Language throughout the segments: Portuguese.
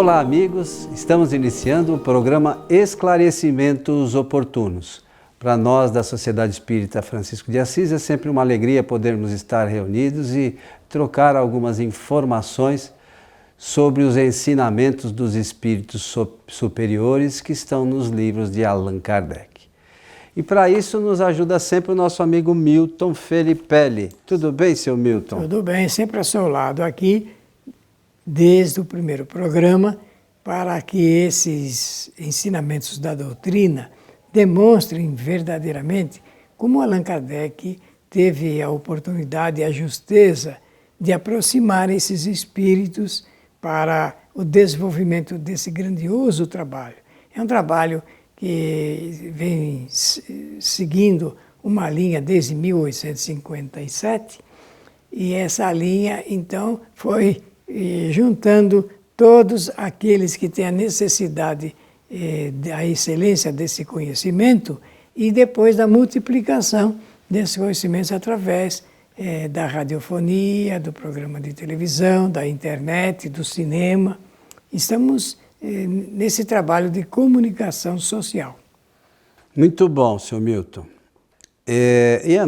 Olá, amigos. Estamos iniciando o programa Esclarecimentos Oportunos. Para nós da Sociedade Espírita Francisco de Assis é sempre uma alegria podermos estar reunidos e trocar algumas informações sobre os ensinamentos dos espíritos superiores que estão nos livros de Allan Kardec. E para isso nos ajuda sempre o nosso amigo Milton Felipelli. Tudo bem, seu Milton? Tudo bem, sempre ao seu lado aqui, desde o primeiro programa, para que esses ensinamentos da doutrina demonstrem verdadeiramente como Allan Kardec teve a oportunidade e a justeza de aproximar esses espíritos para o desenvolvimento desse grandioso trabalho. É um trabalho que vem seguindo uma linha desde 1857, e essa linha, então, foi juntando todos aqueles que têm a necessidade da excelência desse conhecimento e depois da multiplicação desses conhecimentos através da radiofonia, do programa de televisão, da internet, do cinema. Estamos nesse trabalho de comunicação social. Muito bom, seu Milton. E a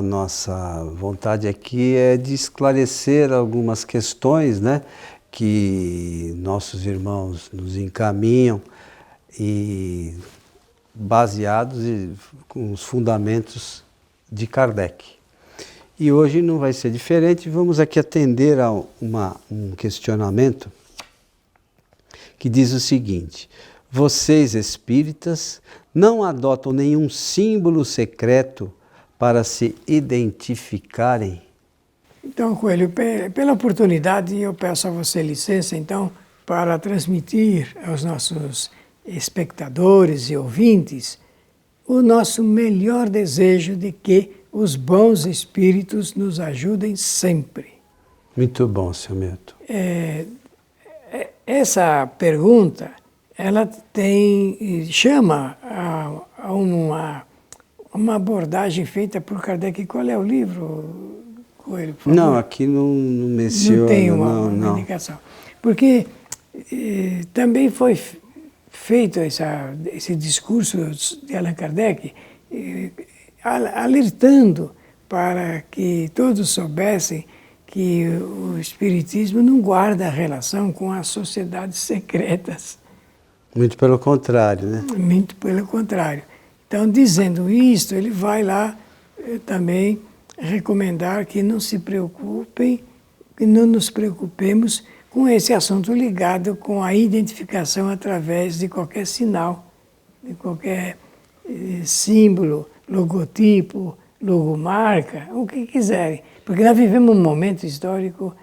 nossa vontade aqui é de esclarecer algumas questões, né, que nossos irmãos nos encaminham e baseados com os fundamentos de Kardec. E hoje não vai ser diferente, vamos aqui atender a um questionamento que diz o seguinte: vocês espíritas não adotam nenhum símbolo secreto para se identificarem? Então, Coelho, pela oportunidade, eu peço a você licença, então, para transmitir aos nossos espectadores e ouvintes o nosso melhor desejo de que os bons espíritos nos ajudem sempre. Muito bom, seu Milton. Essa pergunta, ela chama a uma abordagem feita por Kardec. Qual é o livro, Coelho, por favor? Não, aqui não menciona. Não tem uma indicação. Porque também foi feito esse discurso de Allan Kardec alertando para que todos soubessem que o Espiritismo não guarda relação com as sociedades secretas. Muito pelo contrário, né? Muito pelo contrário. Então, dizendo isto, ele vai lá também recomendar que não se preocupem, que não nos preocupemos com esse assunto ligado com a identificação através de qualquer sinal, de qualquer símbolo, logotipo, logomarca, o que quiserem. Porque nós vivemos um momento histórico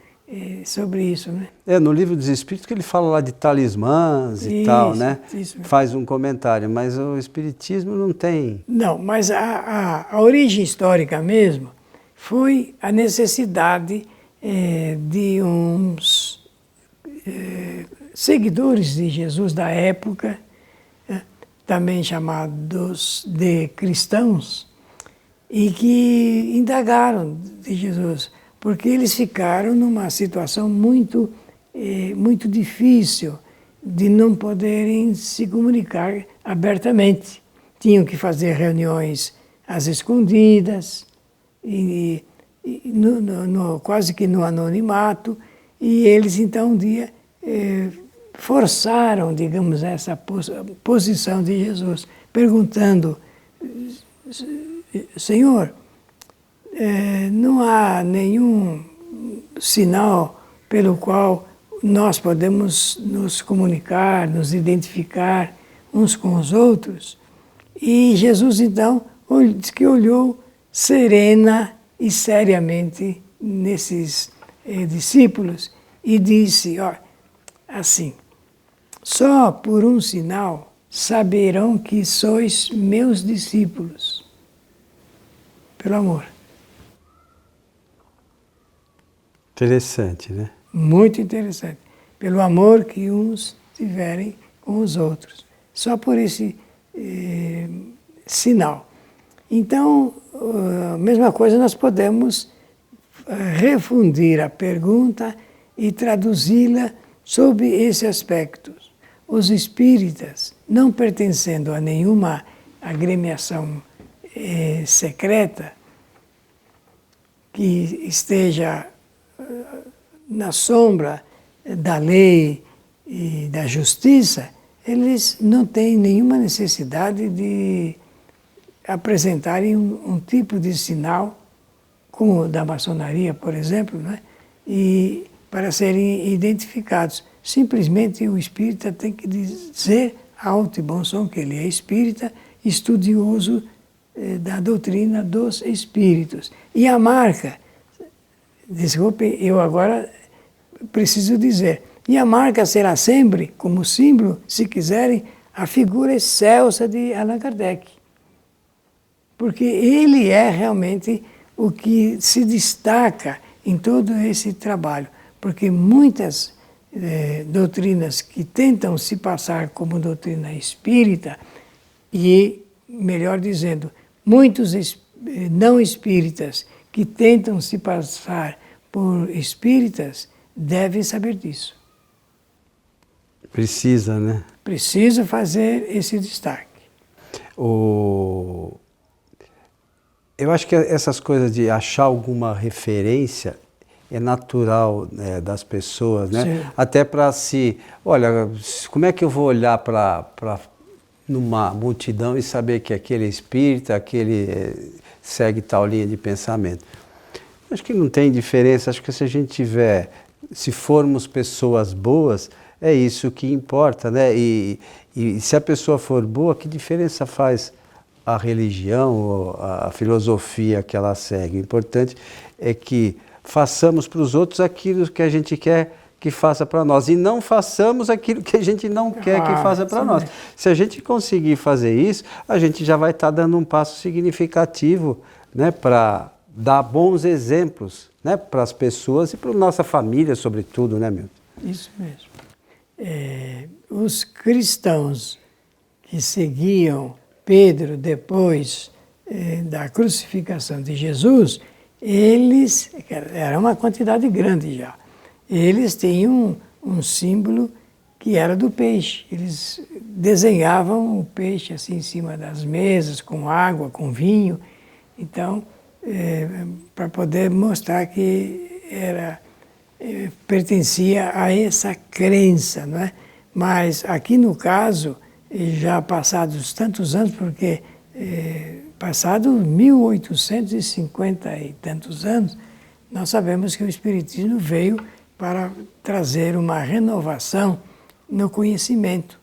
sobre isso, né? No Livro dos Espíritos que ele fala lá de talismãs e tal, né? Isso. Faz um comentário, mas o Espiritismo não tem. Não, mas a origem histórica mesmo foi a necessidade de uns seguidores de Jesus da época, também chamados de cristãos, e que indagaram de Jesus, porque eles ficaram numa situação muito difícil de não poderem se comunicar abertamente. Tinham que fazer reuniões às escondidas, quase que no anonimato, e eles então um dia forçaram, digamos, essa posição de Jesus, perguntando: Senhor, não há nenhum sinal pelo qual nós podemos nos comunicar, nos identificar uns com os outros? E Jesus, então, diz que olhou serena e seriamente nesses discípulos e disse, assim: só por um sinal saberão que sois meus discípulos. Pelo amor. Interessante, né? Muito interessante. Pelo amor que uns tiverem com os outros. Só por esse sinal. Então, a mesma coisa nós podemos refundir a pergunta e traduzi-la Sob esse aspecto, os espíritas, não pertencendo a nenhuma agremiação secreta, que esteja na sombra da lei e da justiça, eles não têm nenhuma necessidade de apresentarem um tipo de sinal, como o da maçonaria, por exemplo, né? E para serem identificados. Simplesmente o espírita tem que dizer alto e bom som que ele é espírita, estudioso da doutrina dos espíritos. E a marca, desculpe, eu agora preciso dizer, e a marca será sempre, como símbolo, se quiserem, a figura excelsa de Allan Kardec. Porque ele é realmente o que se destaca em todo esse trabalho. Porque muitas doutrinas que tentam se passar como doutrina espírita, e, melhor dizendo, muitos não espíritas que tentam se passar por espíritas, devem saber disso. Precisa, né? Precisa fazer esse destaque. Eu acho que essas coisas de achar alguma referência é natural, né, das pessoas, né? Sim. Até para olha, como é que eu vou olhar para numa multidão e saber que aquele é espírita, aquele segue tal linha de pensamento? Acho que não tem diferença. Acho que se formos pessoas boas, é isso que importa, né? E se a pessoa for boa, que diferença faz a religião ou a filosofia que ela segue? O importante é que façamos para os outros aquilo que a gente quer que faça para nós e não façamos aquilo que a gente não quer que faça para nós. Se a gente conseguir fazer isso, a gente já vai estar dando um passo significativo, né, para dar bons exemplos, né, para as pessoas e para a nossa família, sobretudo, né, Milton? Isso mesmo. Os cristãos que seguiam Pedro depois da crucificação de Jesus, eles, era uma quantidade grande já, eles tinham um símbolo que era do peixe. Eles desenhavam o peixe assim em cima das mesas, com água, com vinho. Então, para poder mostrar que pertencia a essa crença, não é? Mas aqui no caso, já passados tantos anos, porque passado 1850 e tantos anos, nós sabemos que o Espiritismo veio para trazer uma renovação no conhecimento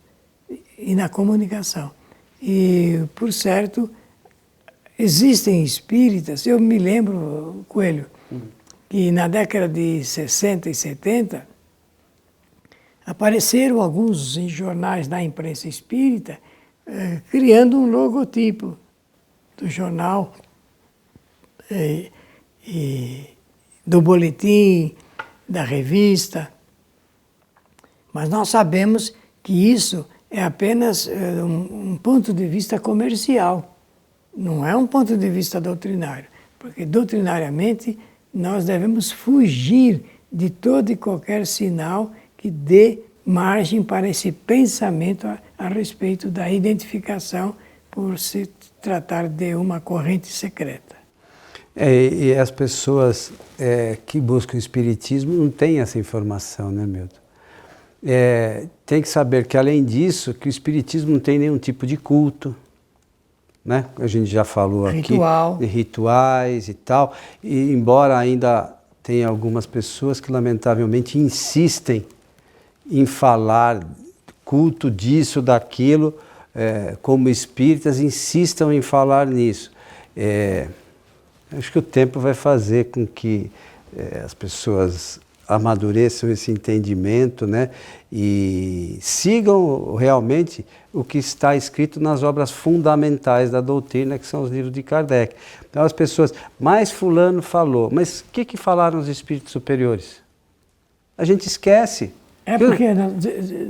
e na comunicação. E, por certo, existem espíritas, eu me lembro, Coelho, que na década de 60 e 70, apareceram alguns em jornais da imprensa espírita criando um logotipo do jornal e do boletim, da revista. Mas nós sabemos que isso é apenas um ponto de vista comercial, não é um ponto de vista doutrinário, porque doutrinariamente nós devemos fugir de todo e qualquer sinal que dê margem para esse pensamento a respeito da identificação por se tratar de uma corrente secreta. E as pessoas que buscam o Espiritismo não têm essa informação, né, Milton? Tem que saber que, além disso, que o Espiritismo não tem nenhum tipo de culto, né? A gente já falou aqui de rituais e tal, e embora ainda tenha algumas pessoas que lamentavelmente insistem em falar culto disso, daquilo, como espíritas insistam em falar nisso. Acho que o tempo vai fazer com que as pessoas amadureçam esse entendimento, né, e sigam realmente o que está escrito nas obras fundamentais da doutrina, que são os livros de Kardec. Então as pessoas, mas fulano falou, mas o que falaram os espíritos superiores? A gente esquece. Porque,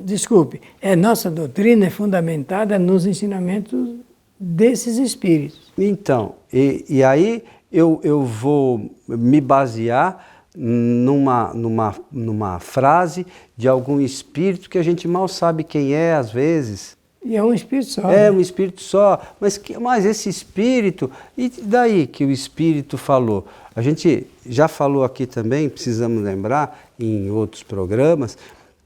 desculpe, nossa doutrina é fundamentada nos ensinamentos desses espíritos. Então, e aí eu vou me basear numa frase de algum espírito que a gente mal sabe quem é às vezes. E é um espírito só. É, né? Um espírito só. Mas esse espírito, e daí que o espírito falou? A gente já falou aqui também, precisamos lembrar, em outros programas,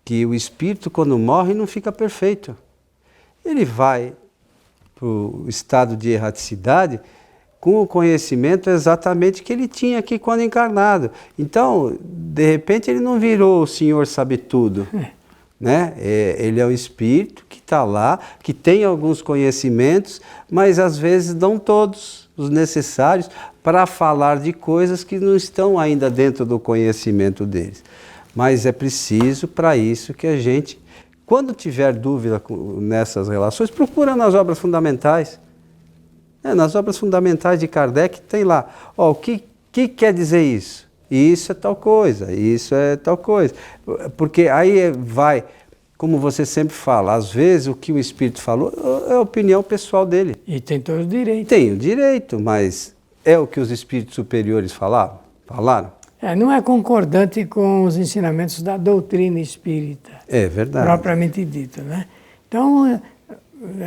que o espírito quando morre não fica perfeito. Ele vai para o estado de erraticidade com o conhecimento exatamente que ele tinha aqui quando encarnado. Então, de repente, ele não virou o Senhor sabe tudo. Né? Ele é um espírito que está lá, que tem alguns conhecimentos, mas às vezes não todos os necessários para falar de coisas que não estão ainda dentro do conhecimento deles. Mas é preciso para isso que a gente, quando tiver dúvida nessas relações, procura nas obras fundamentais. Nas obras fundamentais de Kardec tem lá, o que quer dizer isso? Isso é tal coisa, isso é tal coisa. Porque aí vai, como você sempre fala, às vezes o que o espírito falou é a opinião pessoal dele. E tem todo o direito. Tem o direito, mas é o que os espíritos superiores falaram? Não é concordante com os ensinamentos da doutrina espírita. É verdade. Propriamente dito, né? Então,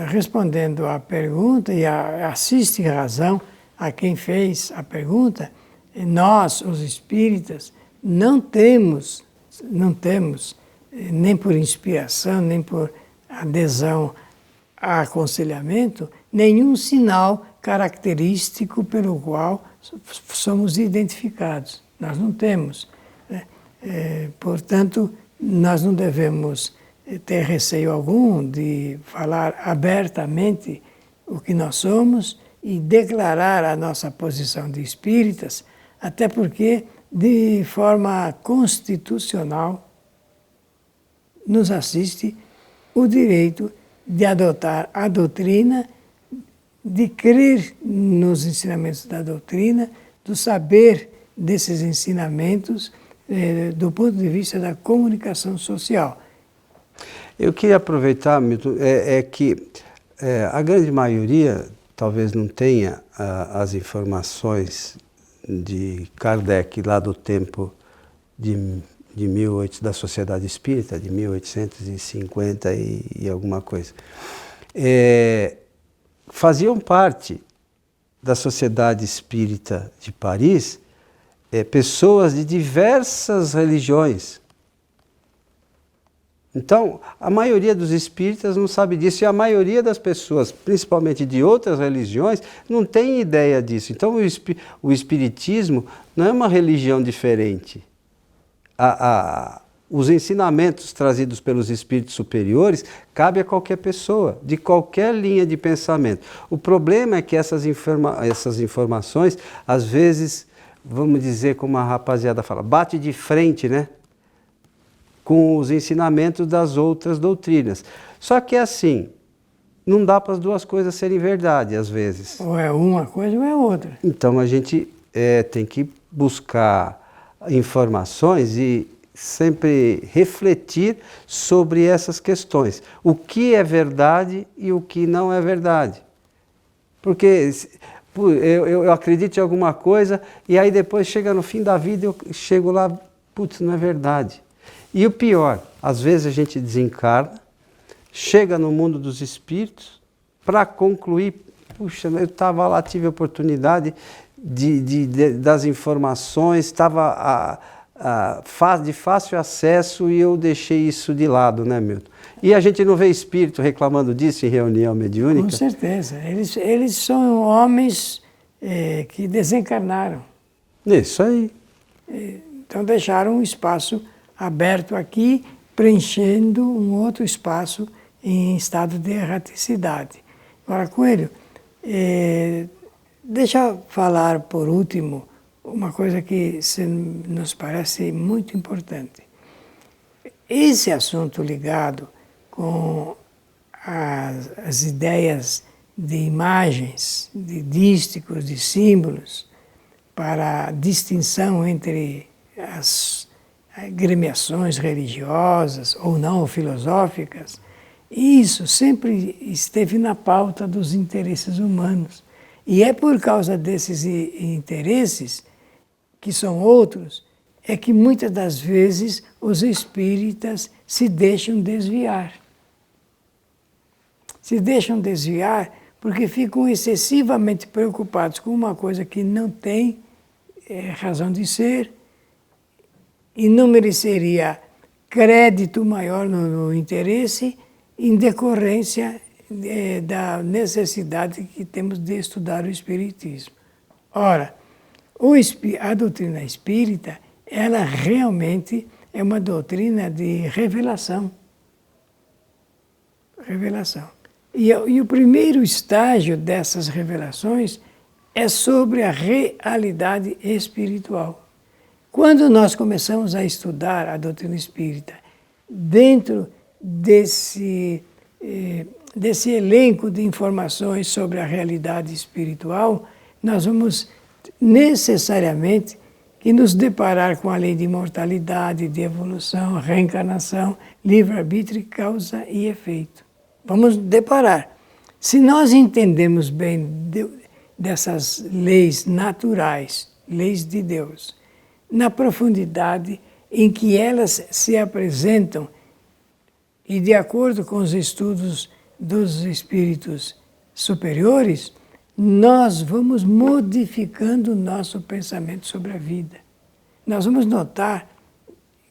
respondendo à pergunta, e assiste razão a quem fez a pergunta, nós, os espíritas, não temos, nem por inspiração, nem por adesão a aconselhamento, nenhum sinal característico pelo qual somos identificados. Nós não temos. Né? Portanto, nós não devemos ter receio algum de falar abertamente o que nós somos e declarar a nossa posição de espíritas, até porque, de forma constitucional, nos assiste o direito de adotar a doutrina, de crer nos ensinamentos da doutrina, do saber desses ensinamentos do ponto de vista da comunicação social. Eu queria aproveitar, Milton, que a grande maioria talvez não tenha as informações de Kardec lá do tempo da Sociedade Espírita, de 1850 e alguma coisa. Faziam parte da Sociedade Espírita de Paris pessoas de diversas religiões. Então, a maioria dos espíritas não sabe disso e a maioria das pessoas, principalmente de outras religiões, não tem ideia disso. Então, o espiritismo não é uma religião diferente. Os ensinamentos trazidos pelos espíritos superiores cabem a qualquer pessoa, de qualquer linha de pensamento. O problema é que essas informações, às vezes, vamos dizer como a rapaziada fala, bate de frente, né? Com os ensinamentos das outras doutrinas. Só que assim, não dá para as duas coisas serem verdade, às vezes. Ou é uma coisa ou é outra. Então a gente tem que buscar informações e sempre refletir sobre essas questões. O que é verdade e o que não é verdade. Porque eu acredito em alguma coisa e aí depois chega no fim da vida eu chego lá, putz, não é verdade. E o pior, às vezes a gente desencarna, chega no mundo dos espíritos para concluir, puxa, eu estava lá, tive a oportunidade das informações, estava de fácil acesso e eu deixei isso de lado, né, Milton? E a gente não vê espírito reclamando disso em reunião mediúnica? Com certeza. Eles são homens que desencarnaram. Isso aí. Então deixaram um espaço aberto aqui, preenchendo um outro espaço em estado de erraticidade. Agora, Coelho, deixa eu falar por último uma coisa que nos parece muito importante. Esse assunto ligado com as ideias de imagens, de dísticos, de símbolos, para a distinção entre as agremiações religiosas ou não filosóficas, isso sempre esteve na pauta dos interesses humanos. E é por causa desses interesses, que são outros, é que muitas das vezes os espíritas se deixam desviar. Se deixam desviar porque ficam excessivamente preocupados com uma coisa que não tem razão de ser e não mereceria crédito maior no interesse em decorrência da necessidade que temos de estudar o Espiritismo. Ora, a doutrina espírita, ela realmente é uma doutrina de revelação. Revelação. E o primeiro estágio dessas revelações é sobre a realidade espiritual. Quando nós começamos a estudar a doutrina espírita dentro desse elenco de informações sobre a realidade espiritual, nós vamos necessariamente que nos deparar com a lei de imortalidade, de evolução, reencarnação, livre-arbítrio, causa e efeito. Vamos deparar. Se nós entendemos bem dessas leis naturais, leis de Deus, na profundidade em que elas se apresentam e de acordo com os estudos dos espíritos superiores, nós vamos modificando o nosso pensamento sobre a vida. Nós vamos notar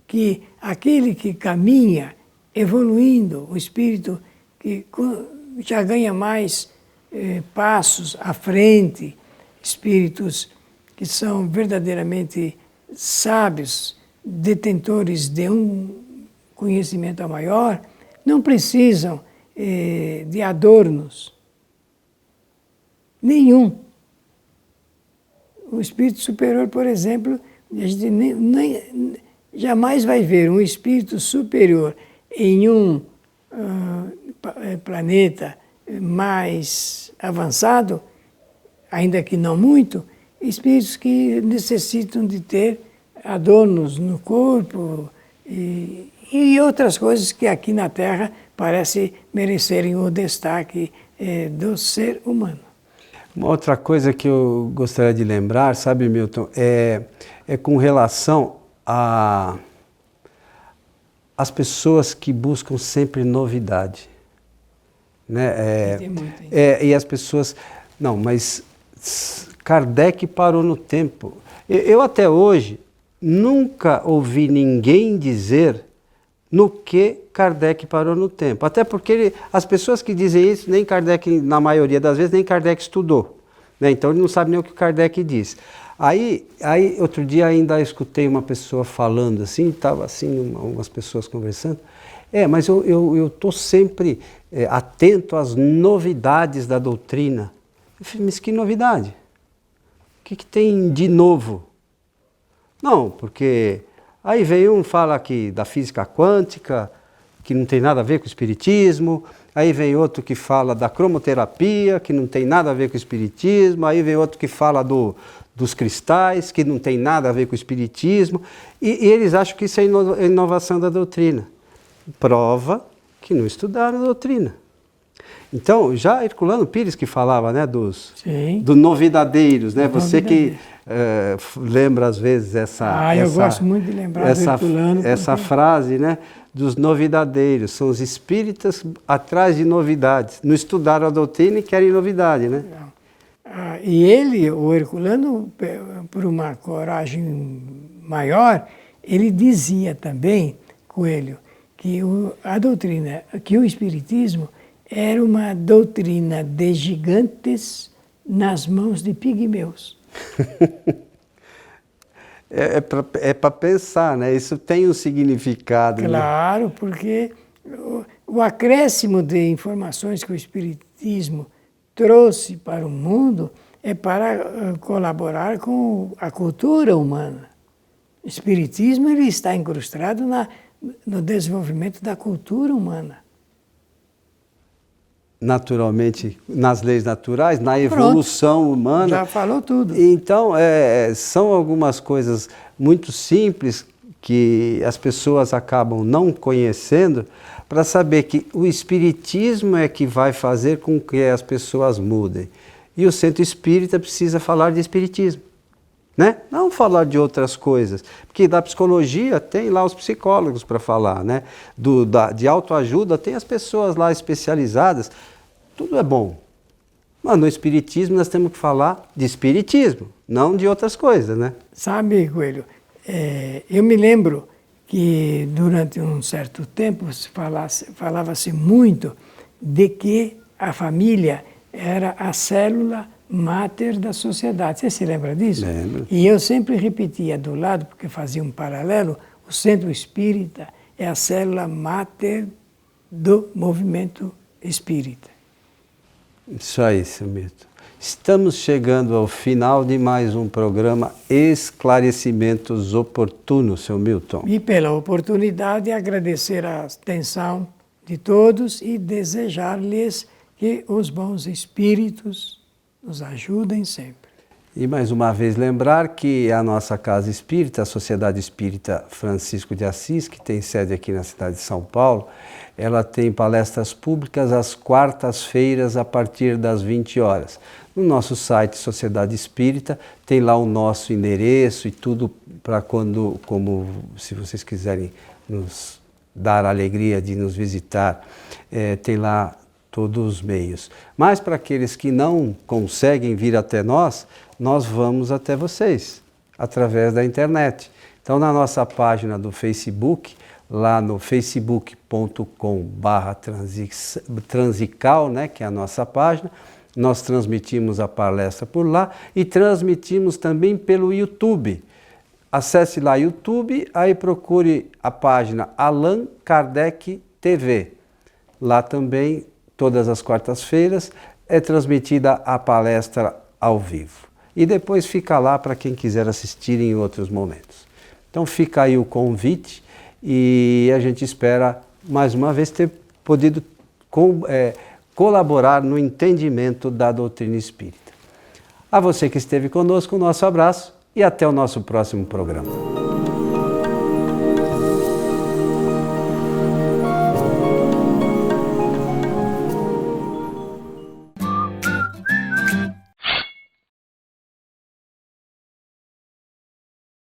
que aquele que caminha evoluindo, o espírito que já ganha mais passos à frente, espíritos que são verdadeiramente sábios, detentores de um conhecimento maior, não precisam de adornos nenhum. O espírito superior, por exemplo, a gente jamais vai ver um espírito superior em um planeta mais avançado, ainda que não muito, espíritos que necessitam de ter adornos no corpo e outras coisas que aqui na Terra parece merecerem o destaque do ser humano. Uma outra coisa que eu gostaria de lembrar, sabe, Milton, é com relação às pessoas que buscam sempre novidade. Né? Tem muito, hein? E as pessoas... Não, mas Kardec parou no tempo. Eu até hoje nunca ouvi ninguém dizer no que Kardec parou no tempo. Até porque as pessoas que dizem isso, nem Kardec, na maioria das vezes, nem Kardec estudou. Né? Então ele não sabe nem o que Kardec diz. Aí outro dia ainda escutei uma pessoa falando assim, estava assim, algumas pessoas conversando. Mas eu estou sempre atento às novidades da doutrina. Eu falei, mas que novidade? O que tem de novo? Não, porque aí veio um fala aqui da física quântica, que não tem nada a ver com o espiritismo, aí vem outro que fala da cromoterapia, que não tem nada a ver com o espiritismo, aí vem outro que fala dos cristais, que não tem nada a ver com o espiritismo, e eles acham que isso é inovação da doutrina. Prova que não estudaram a doutrina. Então, já Herculano Pires que falava, né, dos novidadeiros, né? Você que lembra às vezes eu gosto muito de lembrar do Herculano. Essa frase, né, dos novidadeiros, são os espíritas atrás de novidades. Não estudaram a doutrina e querem novidade, né? E ele, o Herculano, por uma coragem maior, ele dizia também, Coelho, que a doutrina, que o espiritismo era uma doutrina de gigantes nas mãos de pigmeus. É para pensar, né? Isso tem um significado. Claro, né? Porque o acréscimo de informações que o espiritismo trouxe para o mundo é para colaborar com a cultura humana. O espiritismo ele está incrustado no desenvolvimento da cultura humana. Naturalmente, nas leis naturais, na evolução humana. Já falou tudo. Então, são algumas coisas muito simples que as pessoas acabam não conhecendo para saber que o espiritismo é que vai fazer com que as pessoas mudem. E o centro espírita precisa falar de espiritismo. né? Não falar de outras coisas, porque da psicologia tem lá os psicólogos para falar, né? De autoajuda tem as pessoas lá especializadas, tudo é bom. Mas no espiritismo nós temos que falar de espiritismo, não de outras coisas, né? Sabe, Coelho, eu me lembro que durante um certo tempo falava-se muito de que a família era a célula máter da sociedade. Você se lembra disso? Lembro. E eu sempre repetia do lado, porque fazia um paralelo, o centro espírita é a célula máter do movimento espírita. Isso aí, seu Milton. Estamos chegando ao final de mais um programa Esclarecimentos Oportunos, seu Milton. E pela oportunidade, agradecer a atenção de todos e desejar-lhes que os bons espíritos nos ajudem sempre. E mais uma vez lembrar que a nossa Casa Espírita, a Sociedade Espírita Francisco de Assis, que tem sede aqui na cidade de São Paulo, ela tem palestras públicas às quartas-feiras a partir das 20 horas. No nosso site Sociedade Espírita tem lá o nosso endereço e tudo para se vocês quiserem nos dar a alegria de nos visitar, tem lá todos os meios. Mas para aqueles que não conseguem vir até nós vamos até vocês, através da internet. Então, na nossa página do Facebook, lá no facebook.com/transical, né, que é a nossa página, nós transmitimos a palestra por lá e transmitimos também pelo YouTube. Acesse lá YouTube, aí procure a página Allan Kardec TV. Lá também, todas as quartas-feiras, é transmitida a palestra ao vivo. E depois fica lá para quem quiser assistir em outros momentos. Então fica aí o convite e a gente espera mais uma vez ter podido colaborar no entendimento da doutrina espírita. A você que esteve conosco, o nosso abraço e até o nosso próximo programa.